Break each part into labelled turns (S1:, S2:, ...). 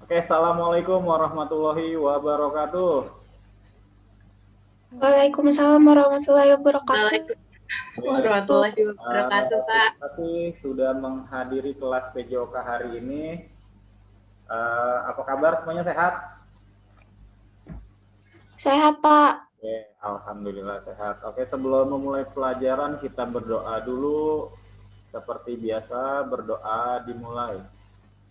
S1: Oke, assalamualaikum warahmatullahi wabarakatuh.
S2: Waalaikumsalam warahmatullahi wabarakatuh.
S3: Waalaikumsalam warahmatullahi wabarakatuh, Kak.
S1: Terima kasih sudah menghadiri kelas PJOK hari ini. Apa kabar semuanya sehat?
S2: Sehat, Pak.
S1: Oke, alhamdulillah sehat. Oke, sebelum memulai pelajaran kita berdoa dulu. Seperti biasa, berdoa dimulai.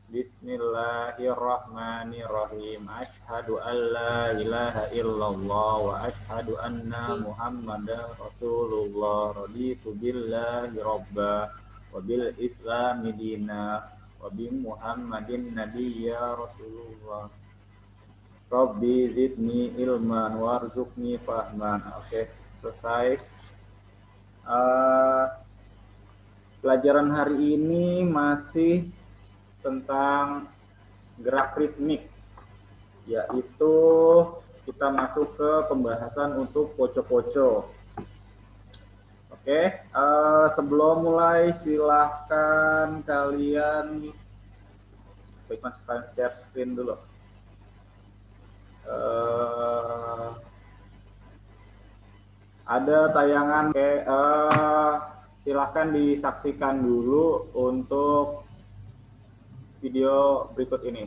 S1: Bismillahirrahmanirrahim. Asyhadu an la ilaha illallah wa asyhadu anna Muhammadan Rasulullah. Raditu billahi robba wa bil islami dina wa bi Muhammadin nabiyya Rasulullah. Rabbi zidni ilman warzuqni fahman. Oke, selesai. Pelajaran hari ini masih tentang gerak ritmik, yaitu kita masuk ke pembahasan untuk poco-poco. Oke, sebelum mulai silahkan kalian share screen dulu. Ada tayangan, silahkan disaksikan dulu untuk video berikut ini.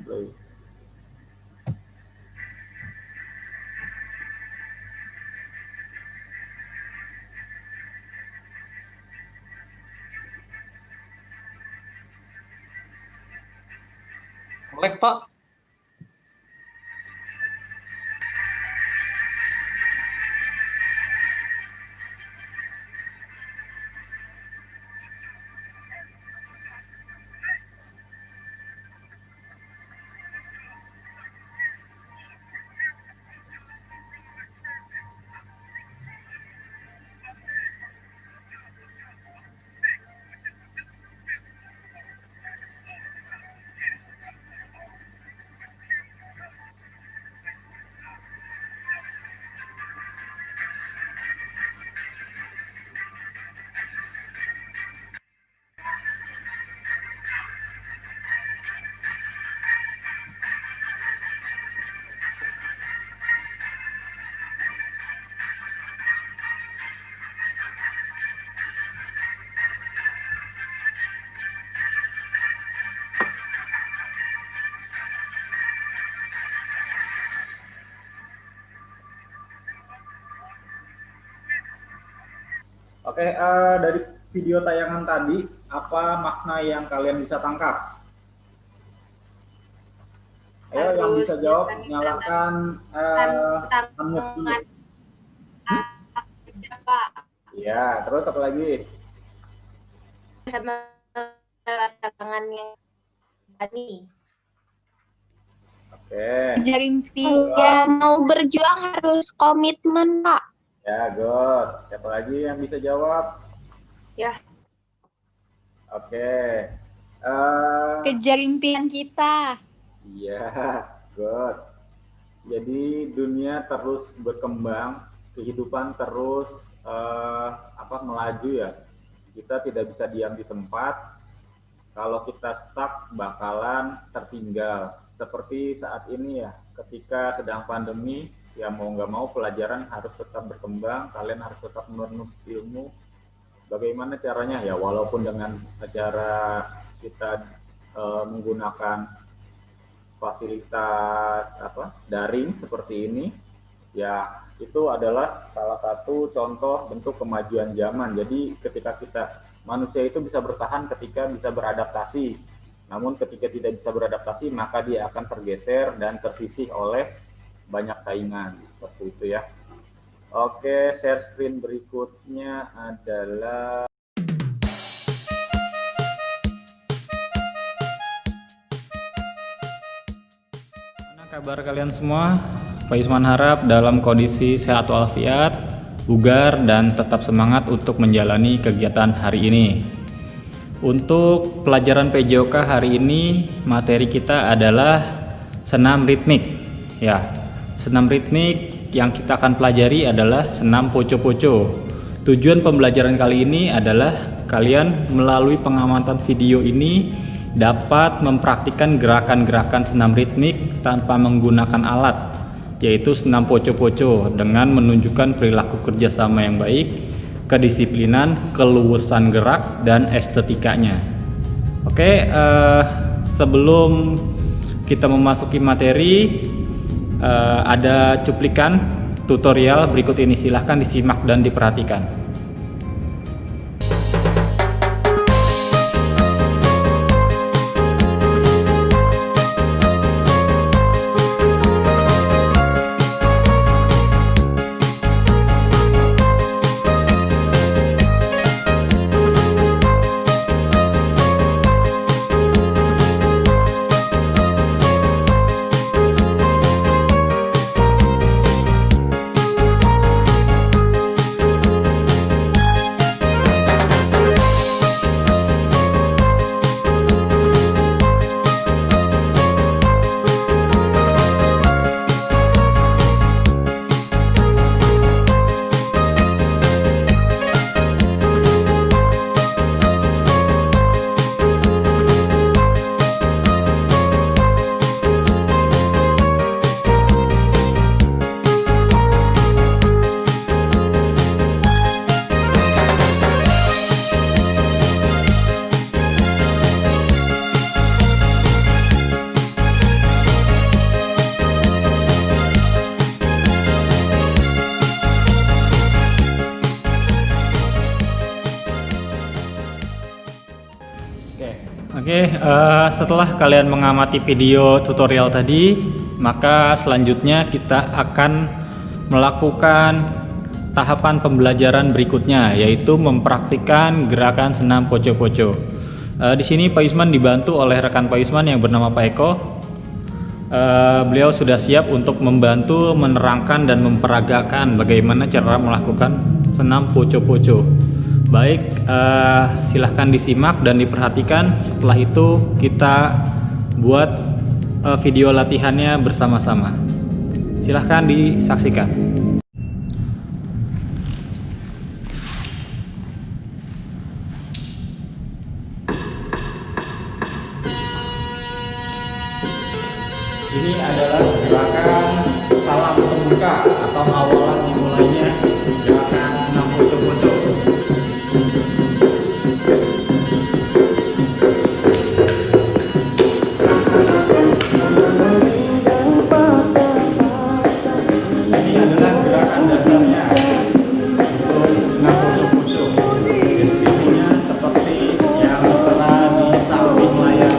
S1: Play.
S4: Boleh, Pak.
S1: Oke, dari video tayangan tadi, apa makna yang kalian bisa tangkap? Ayo yang bisa jawab, nyalakan unmute. Ya, terus apa lagi?
S3: Sama tangannya Dani.
S1: Oke.
S2: Kejar impian, mau berjuang harus komitmen, Pak.
S1: Ya, good. Siapa lagi yang bisa jawab?
S3: Ya.
S1: Oke.
S2: Kejar impian kita.
S1: Iya, good. Jadi dunia terus berkembang, kehidupan terus melaju ya. Kita tidak bisa diam di tempat. Kalau kita stuck bakalan tertinggal. Seperti saat ini ya, ketika sedang pandemi, ya mau nggak mau pelajaran harus tetap berkembang, kalian harus tetap menuntut ilmu. Bagaimana caranya? Ya walaupun dengan cara kita menggunakan fasilitas daring seperti ini, ya itu adalah salah satu contoh bentuk kemajuan zaman. Jadi ketika manusia itu bisa bertahan ketika bisa beradaptasi. Namun ketika tidak bisa beradaptasi, maka dia akan tergeser dan tersisih oleh banyak saingan, seperti itu ya. Oke, share screen berikutnya adalah
S4: Gimana kabar kalian semua? Pak Isman harap dalam kondisi sehat walafiat, bugar dan tetap semangat untuk menjalani kegiatan hari ini. Untuk pelajaran PJOK hari ini, materi kita adalah senam ritmik. Ya, senam ritmik yang kita akan pelajari adalah senam poco-poco. Tujuan pembelajaran kali ini adalah kalian melalui pengamatan video ini dapat mempraktikkan gerakan-gerakan senam ritmik tanpa menggunakan alat, yaitu senam poco-poco dengan menunjukkan perilaku kerjasama yang baik, kedisiplinan, keluasan gerak, dan estetikanya. Oke, sebelum kita memasuki materi, ada cuplikan tutorial berikut ini, silahkan disimak dan diperhatikan. Oke, setelah kalian mengamati video tutorial tadi, maka selanjutnya kita akan melakukan tahapan pembelajaran berikutnya, yaitu mempraktikkan gerakan senam poco-poco. Di sini Pak Yusman dibantu oleh rekan Pak Yusman yang bernama Pak Eko. Beliau sudah siap untuk membantu menerangkan dan memperagakan bagaimana cara melakukan senam poco-poco. Baik, silahkan disimak dan diperhatikan. Setelah itu kita buat video latihannya bersama-sama. Silahkan disaksikan. Ini adalah gerakan salam pembuka atau awalan dimulainya gerakan senam poco-poco. Ini adalah gerakan dasarnya untuk senam poco-poco. Deskripsinya seperti yang telah di samping layar.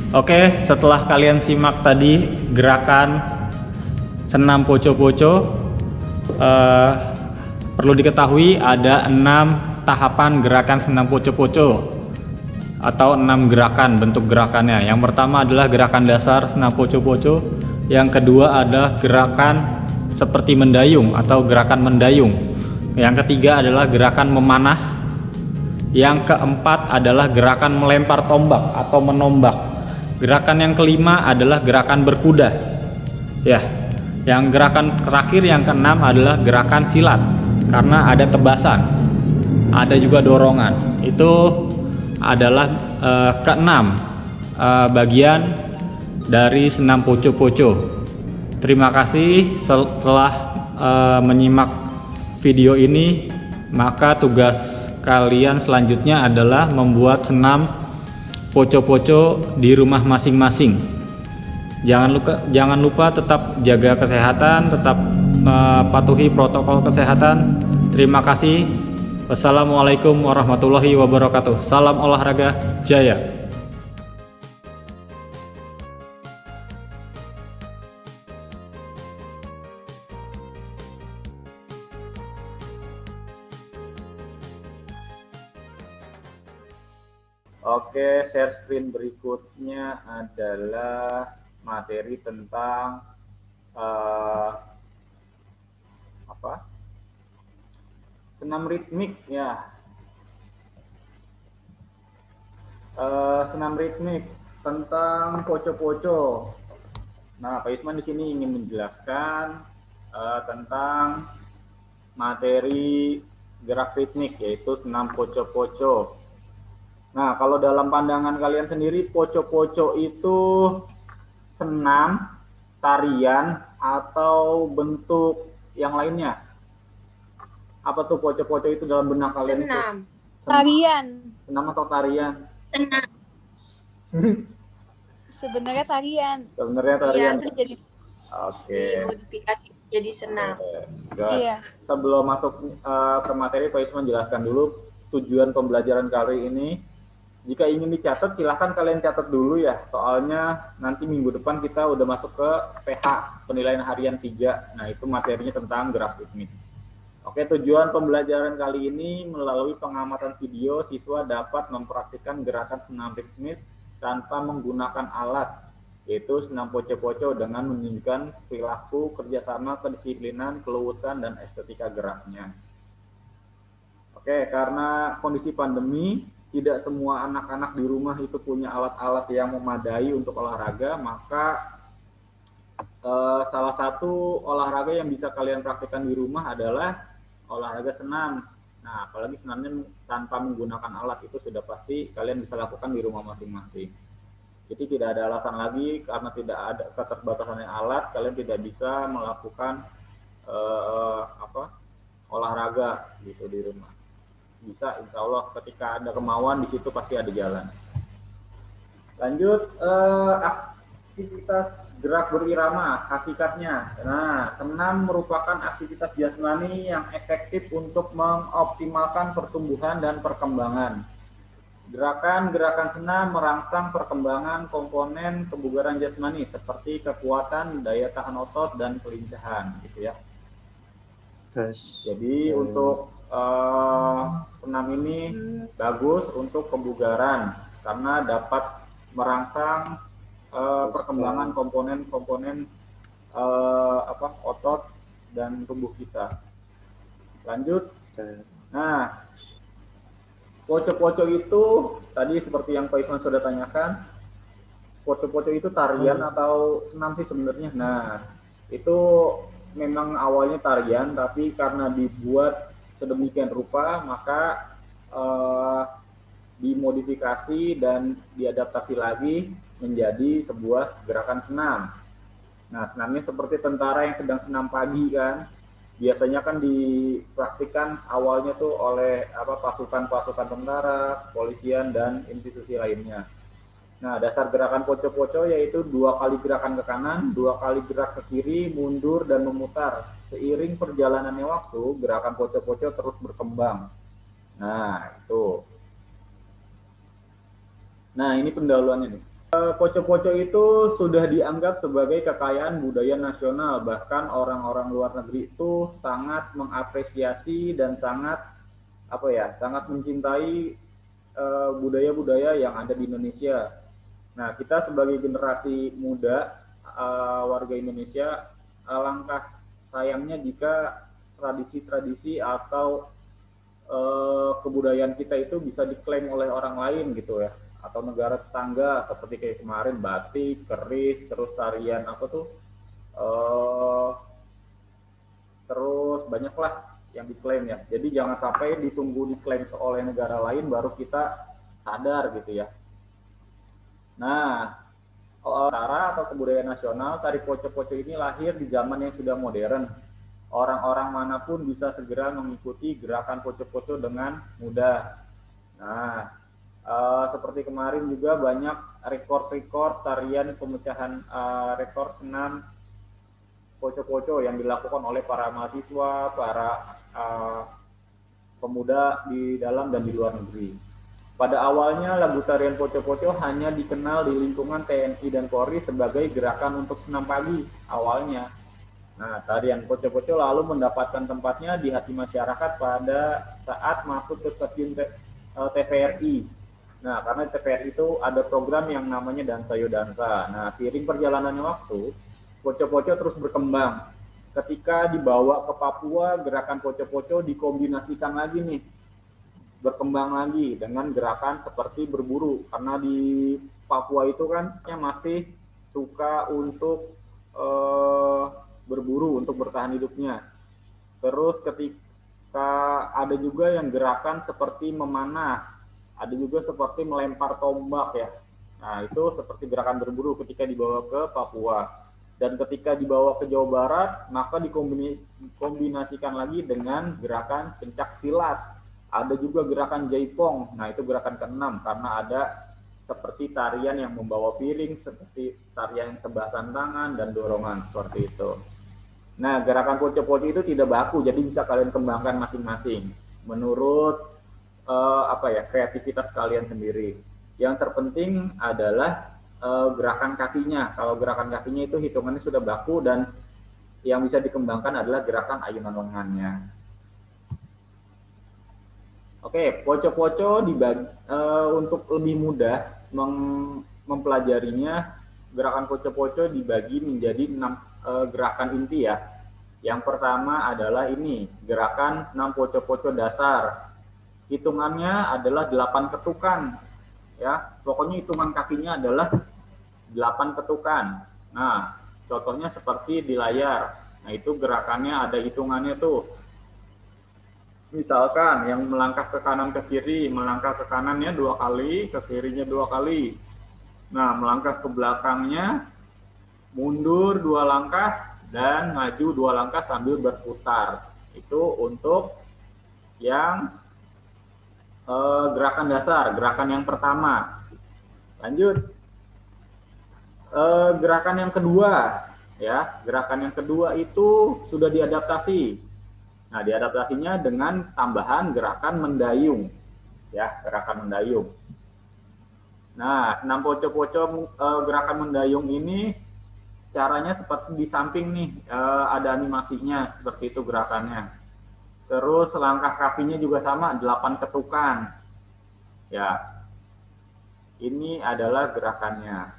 S4: Oke, setelah kalian simak tadi gerakan senam poco-poco, perlu diketahui ada 6 tahapan gerakan senam poco-poco atau 6 gerakan bentuk gerakannya. Yang pertama adalah gerakan dasar senam poco-poco, yang kedua adalah gerakan seperti mendayung atau gerakan mendayung, yang ketiga adalah gerakan memanah, yang keempat adalah gerakan melempar tombak atau menombak, gerakan yang kelima adalah gerakan berkuda ya, yang gerakan terakhir yang keenam adalah gerakan silat karena ada tebasan, ada juga dorongan. Itu adalah keenam bagian dari senam poco-poco. Terima kasih setelah menyimak video ini, maka tugas kalian selanjutnya adalah membuat senam poco-poco di rumah masing-masing. Jangan lupa tetap jaga kesehatan, tetap patuhi protokol kesehatan. Terima kasih. Wassalamualaikum warahmatullahi wabarakatuh. Salam olahraga jaya.
S1: Oke, share screen berikutnya adalah materi tentang senam ritmik ya. Senam ritmik tentang poco-poco. Nah, Pak Isman di sini ingin menjelaskan tentang materi gerak ritmik, yaitu senam poco-poco. Nah, kalau dalam pandangan kalian sendiri, poco-poco itu senam, tarian, atau bentuk yang lainnya? Apa tuh poco-poco itu dalam benak kalian?
S3: Senam.
S2: Tarian.
S1: Senam atau tarian?
S2: Sebenarnya tarian.
S1: Sebenarnya tarian.
S2: Iya, jadi
S1: Oke.
S3: Dimodifikasi jadi senam.
S2: iya.
S1: Sebelum masuk ke materi, Pak Isman jelaskan dulu tujuan pembelajaran kali ini. Jika ingin dicatat, silahkan kalian catat dulu ya. Soalnya nanti minggu depan kita udah masuk ke PH, penilaian harian 3. Nah, itu materinya tentang gerak ritmik. Oke, tujuan pembelajaran kali ini melalui pengamatan video, siswa dapat mempraktikkan gerakan senam ritmik tanpa menggunakan alat, yaitu senam poco-poco dengan menunjukkan perilaku, kerjasama, kedisiplinan, keluasan, dan estetika geraknya. Oke, karena kondisi pandemi, tidak semua anak-anak di rumah itu punya alat-alat yang memadai untuk olahraga, maka salah satu olahraga yang bisa kalian praktikkan di rumah adalah olahraga senam. Nah, apalagi senamnya tanpa menggunakan alat, itu sudah pasti kalian bisa lakukan di rumah masing-masing. Jadi tidak ada alasan lagi karena tidak ada keterbatasan alat, kalian tidak bisa melakukan olahraga gitu di rumah. Bisa, insya Allah ketika ada kemauan di situ pasti ada jalan. Lanjut, aktivitas gerak berirama, hakikatnya. Nah, senam merupakan aktivitas jasmani yang efektif untuk mengoptimalkan pertumbuhan dan perkembangan. Gerakan-gerakan senam merangsang perkembangan komponen kebugaran jasmani seperti kekuatan, daya tahan otot, dan kelincahan, gitu ya. Jadi untuk senam ini bagus untuk kebugaran karena dapat merangsang perkembangan komponen-komponen otot dan tubuh kita. Lanjut. Nah, poco-poco itu tadi seperti yang Pak Isman sudah tanyakan, poco-poco itu tarian atau senam sih sebenarnya. Nah, itu memang awalnya tarian, tapi karena dibuat sedemikian rupa, maka dimodifikasi dan diadaptasi lagi menjadi sebuah gerakan senam. Nah, senamnya seperti tentara yang sedang senam pagi kan, biasanya kan dipraktikkan awalnya tuh oleh pasukan-pasukan tentara, kepolisian, dan institusi lainnya. Nah, dasar gerakan poco-poco yaitu 2 kali gerakan ke kanan, 2 kali gerak ke kiri, mundur, dan memutar. Seiring perjalanannya waktu, gerakan poco-poco terus berkembang. Nah, itu. Nah, ini pendahuluannya nih. Poco-poco itu sudah dianggap sebagai kekayaan budaya nasional, bahkan orang-orang luar negeri itu sangat mengapresiasi dan sangat sangat mencintai budaya-budaya yang ada di Indonesia. Nah, kita sebagai generasi muda warga Indonesia, alangkah sayangnya jika tradisi-tradisi atau kebudayaan kita itu bisa diklaim oleh orang lain gitu ya, atau negara tetangga seperti kayak kemarin batik, keris, terus tarian terus banyaklah yang diklaim ya. Jadi jangan sampai ditunggu diklaim oleh negara lain baru kita sadar gitu ya. Nah, cara atau kebudayaan nasional, tari poco-poco ini lahir di zaman yang sudah modern. Orang-orang manapun bisa segera mengikuti gerakan poco-poco dengan mudah. Nah, seperti kemarin juga banyak rekor-rekor tarian pemecahan rekor senam poco-poco yang dilakukan oleh para mahasiswa, para pemuda di dalam dan di luar negeri. Pada awalnya lagu tarian poco-poco hanya dikenal di lingkungan TNI dan Polri sebagai gerakan untuk senam pagi awalnya. Nah, tarian poco-poco lalu mendapatkan tempatnya di hati masyarakat pada saat masuk ke stasiun TVRI. Nah, karena TVRI itu ada program yang namanya Dansa Yo Dansa. Nah, seiring perjalanannya waktu, poco-poco terus berkembang. Ketika dibawa ke Papua, gerakan poco-poco dikombinasikan lagi nih. Berkembang lagi dengan gerakan seperti berburu. Karena di Papua itu kan masih suka untuk berburu untuk bertahan hidupnya. Terus ketika ada juga yang gerakan seperti memanah, ada juga seperti melempar tombak ya. Nah, itu seperti gerakan berburu ketika dibawa ke Papua. Dan ketika dibawa ke Jawa Barat, maka dikombinasikan lagi dengan gerakan pencak silat. Ada juga gerakan jaipong. Nah, itu gerakan ke-6 karena ada seperti tarian yang membawa piring, seperti tarian tebasan tangan dan dorongan seperti itu. Nah, gerakan poco-poco itu tidak baku, jadi bisa kalian kembangkan masing-masing menurut kreativitas kalian sendiri. Yang terpenting adalah gerakan kakinya. Kalau gerakan kakinya itu hitungannya sudah baku dan yang bisa dikembangkan adalah gerakan ayunan lengannya. Oke, poco-poco untuk lebih mudah mempelajarinya, gerakan poco-poco dibagi menjadi 6 gerakan inti ya. Yang pertama adalah ini, gerakan senam poco-poco dasar. Hitungannya adalah 8 ketukan. Ya, pokoknya hitungan kakinya adalah 8 ketukan. Nah, contohnya seperti di layar. Nah, itu gerakannya ada hitungannya tuh. Misalkan yang melangkah ke kanan ke kiri, melangkah ke kanannya 2 kali, ke kirinya 2 kali. Nah, melangkah ke belakangnya, mundur 2 langkah, dan maju 2 langkah sambil berputar. Itu untuk yang gerakan dasar, gerakan yang pertama. Lanjut. Gerakan yang kedua, ya. Gerakan yang kedua itu sudah diadaptasi. Nah, diadaptasinya dengan tambahan gerakan mendayung, ya, gerakan mendayung. Nah, senam poco-poco gerakan mendayung ini caranya seperti di samping nih, ada animasinya seperti itu gerakannya. Terus langkah kakinya juga sama, 8 ketukan. Ya, ini adalah gerakannya.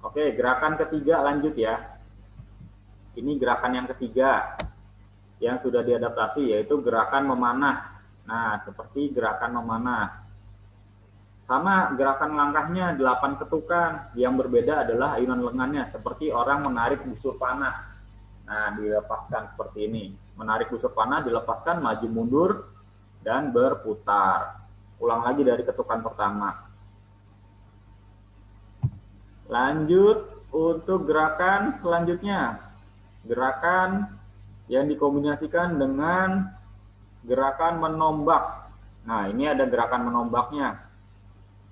S1: Oke, gerakan ketiga lanjut ya. Ini gerakan yang ketiga yang sudah diadaptasi, yaitu gerakan memanah. Nah, seperti gerakan memanah. Sama gerakan langkahnya 8 ketukan, yang berbeda adalah ayunan lengannya, seperti orang menarik busur panah. Nah, dilepaskan seperti ini. Menarik busur panah, dilepaskan, maju mundur, dan berputar. Ulang lagi dari ketukan pertama. Lanjut untuk gerakan selanjutnya. Gerakan yang dikombinasikan dengan gerakan menombak. Nah, ini ada gerakan menombaknya.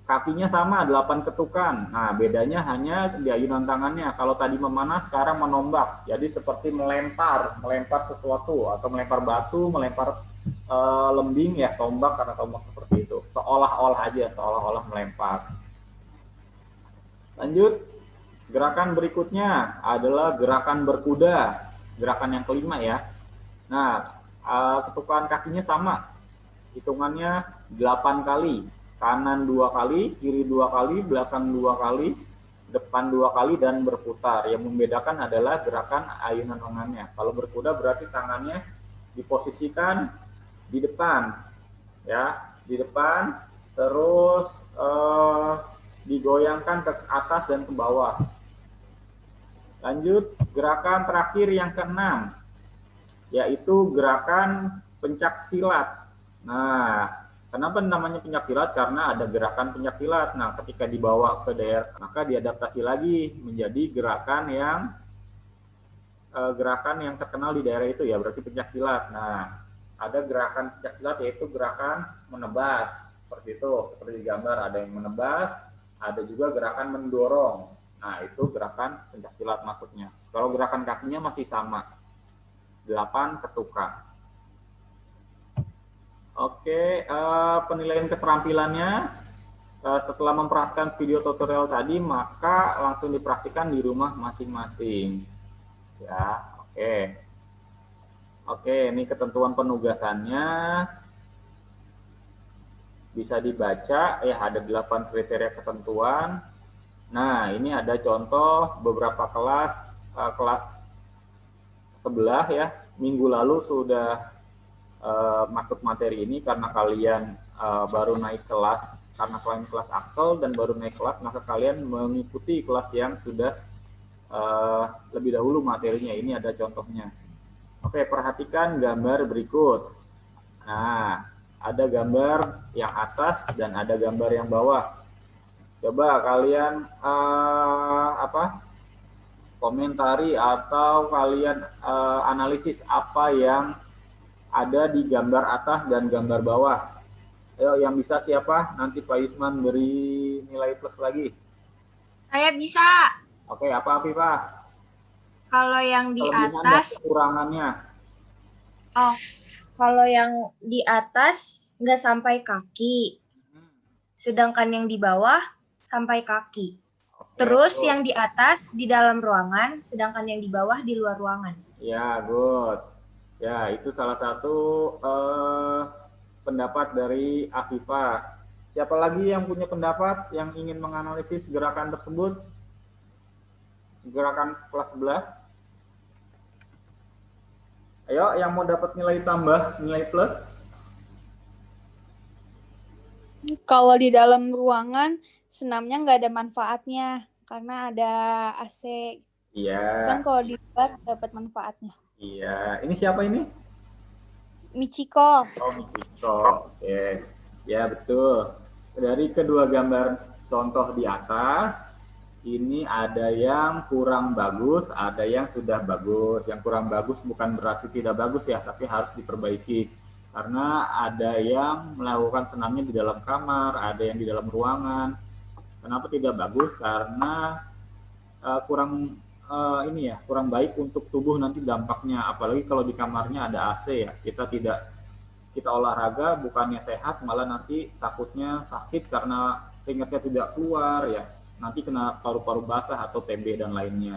S1: Kakinya sama, 8 ketukan. Nah, bedanya hanya di ayunan tangannya. Kalau tadi memanah, sekarang menombak. Jadi seperti melempar sesuatu, atau melempar batu, melempar lembing, ya, tombak, karena tombak seperti itu. Seolah-olah aja, seolah-olah melempar. Lanjut, gerakan berikutnya adalah gerakan berkuda, gerakan yang kelima ya. Nah, ketukan kakinya sama, hitungannya 8 kali, kanan 2 kali, kiri 2 kali, belakang 2 kali, depan 2 kali, dan berputar. Yang membedakan adalah gerakan ayunan lengannya. Kalau berkuda berarti tangannya diposisikan di depan, ya, di depan, terus digoyangkan ke atas dan ke bawah. Lanjut, gerakan terakhir yang keenam, yaitu gerakan pencak silat. Nah, kenapa namanya pencak silat? Karena ada gerakan pencak silat. Nah, ketika dibawa ke daerah, maka diadaptasi lagi menjadi gerakan yang terkenal di daerah itu ya, berarti pencak silat. Nah, ada gerakan pencak silat yaitu gerakan menebas. Seperti itu, seperti di gambar ada yang menebas, ada juga gerakan mendorong. Nah, itu gerakan pencak silat masuknya. Kalau gerakan kakinya masih sama, 8 ketukan. Oke, penilaian keterampilannya setelah memperhatikan video tutorial tadi, maka langsung dipraktikkan di rumah masing-masing. Ya, oke. Oke, ini ketentuan penugasannya. Bisa dibaca, ya ada 8 kriteria ketentuan. Nah, ini ada contoh beberapa kelas sebelah ya. Minggu lalu sudah masuk materi ini karena kalian baru naik kelas, karena kalian kelas Axel dan baru naik kelas, maka kalian mengikuti kelas yang sudah lebih dahulu materinya. Ini ada contohnya. Oke, perhatikan gambar berikut. Nah, ada gambar yang atas dan ada gambar yang bawah. Coba kalian komentari atau kalian analisis apa yang ada di gambar atas dan gambar bawah. Ayo, yang bisa siapa? Nanti Pak Yusman beri nilai plus lagi.
S3: Saya bisa.
S1: Oke, apa Afifah?
S3: Kalau yang di
S1: Kelebihan dan
S3: atas,
S1: kekurangannya.
S3: kalau yang di atas nggak sampai kaki, sedangkan yang di bawah sampai kaki. Terus yang di atas di dalam ruangan, sedangkan yang di bawah di luar ruangan.
S1: Ya, good. Ya, itu salah satu pendapat dari Afifah. Siapa lagi yang punya pendapat yang ingin menganalisis gerakan tersebut? Gerakan kelas sebelah. Ayo, yang mau dapat nilai tambah, nilai plus.
S5: Kalau di dalam ruangan, senamnya nggak ada manfaatnya karena ada AC.
S1: Iya.
S5: Cuman kalau di luar dapat manfaatnya.
S1: Iya. Ini siapa ini?
S5: Michiko.
S1: Oh, Michiko. Oke. Ya, betul. Dari kedua gambar contoh di atas, ini ada yang kurang bagus, ada yang sudah bagus. Yang kurang bagus bukan berarti tidak bagus ya, tapi harus diperbaiki. Karena ada yang melakukan senamnya di dalam kamar, ada yang di dalam ruangan. Kenapa tidak bagus? Karena kurang baik untuk tubuh nanti dampaknya. Apalagi kalau di kamarnya ada AC ya. Kita olahraga bukannya sehat, malah nanti takutnya sakit karena keringatnya tidak keluar ya. Nanti kena paru-paru basah atau TB dan lainnya.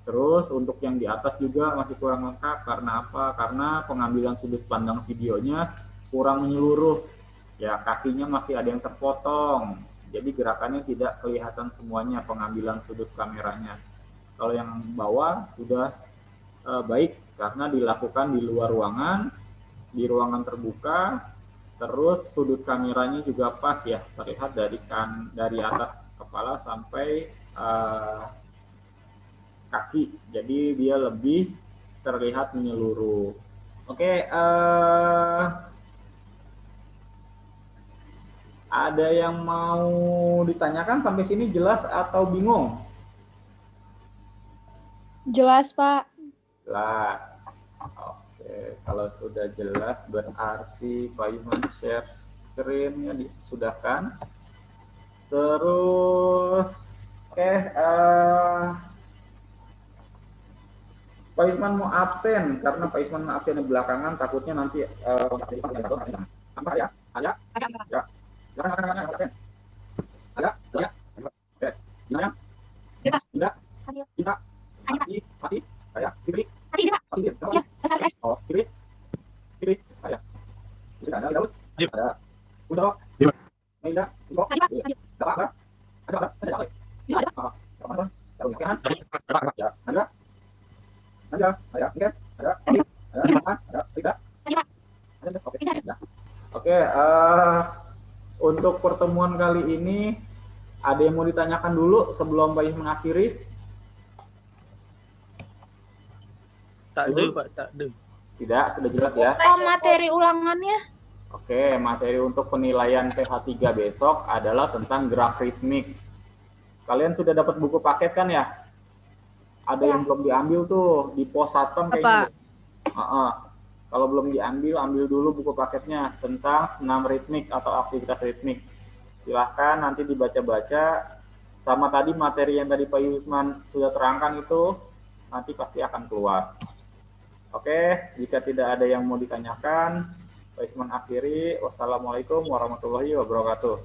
S1: Terus untuk yang di atas juga masih kurang lengkap. Karena apa? Karena pengambilan sudut pandang videonya kurang menyeluruh. Ya, kakinya masih ada yang terpotong. Jadi gerakannya tidak kelihatan semuanya pengambilan sudut kameranya. Kalau yang bawah sudah baik karena dilakukan di luar ruangan, di ruangan terbuka. Terus sudut kameranya juga pas ya, terlihat dari atas kepala sampai kaki, jadi dia lebih terlihat menyeluruh. Oke, ada yang mau ditanyakan sampai sini jelas atau bingung?
S5: Jelas, Pak.
S1: Jelas. Oke, kalau sudah jelas berarti Pak Yusman share screen-nya disudahkan. Terus, oke, Pak Yusman mau absen karena Pak Yusman absen di belakangan, takutnya nanti apa ya? Ada? Ya. Ada. Oke. Gimana? Tidak. Tidak. Mati. Saya. Kiri. Kiri. Oh, kiri. Kiri. Saya. Sudah ada daus. Ada. Udah. Tidak. Kok. Ada apa? Ada apa? Ada apa? Ada. Ya, ada. Ada. Saya. Oke. Ada. Ada. Tidak. Ada. Oke. Ya. Oke, untuk pertemuan kali ini ada yang mau ditanyakan dulu sebelum Pak Is mengakhiri?
S6: Tak ada, Pak, tak ada.
S1: Tidak, sudah jelas ya.
S2: Oh, materi ulangannya?
S1: Oke, materi untuk penilaian PH3 besok adalah tentang graf ritmik. Kalian sudah dapat buku paket kan ya? Ada yang belum diambil tuh di pos Satem kayaknya. Kalau belum diambil, ambil dulu buku paketnya tentang senam ritmik atau aktivitas ritmik. Silahkan nanti dibaca-baca. Sama tadi materi yang tadi Pak Yusman sudah terangkan itu nanti pasti akan keluar. Oke, jika tidak ada yang mau ditanyakan, Pak Yusman akhiri. Wassalamualaikum warahmatullahi wabarakatuh.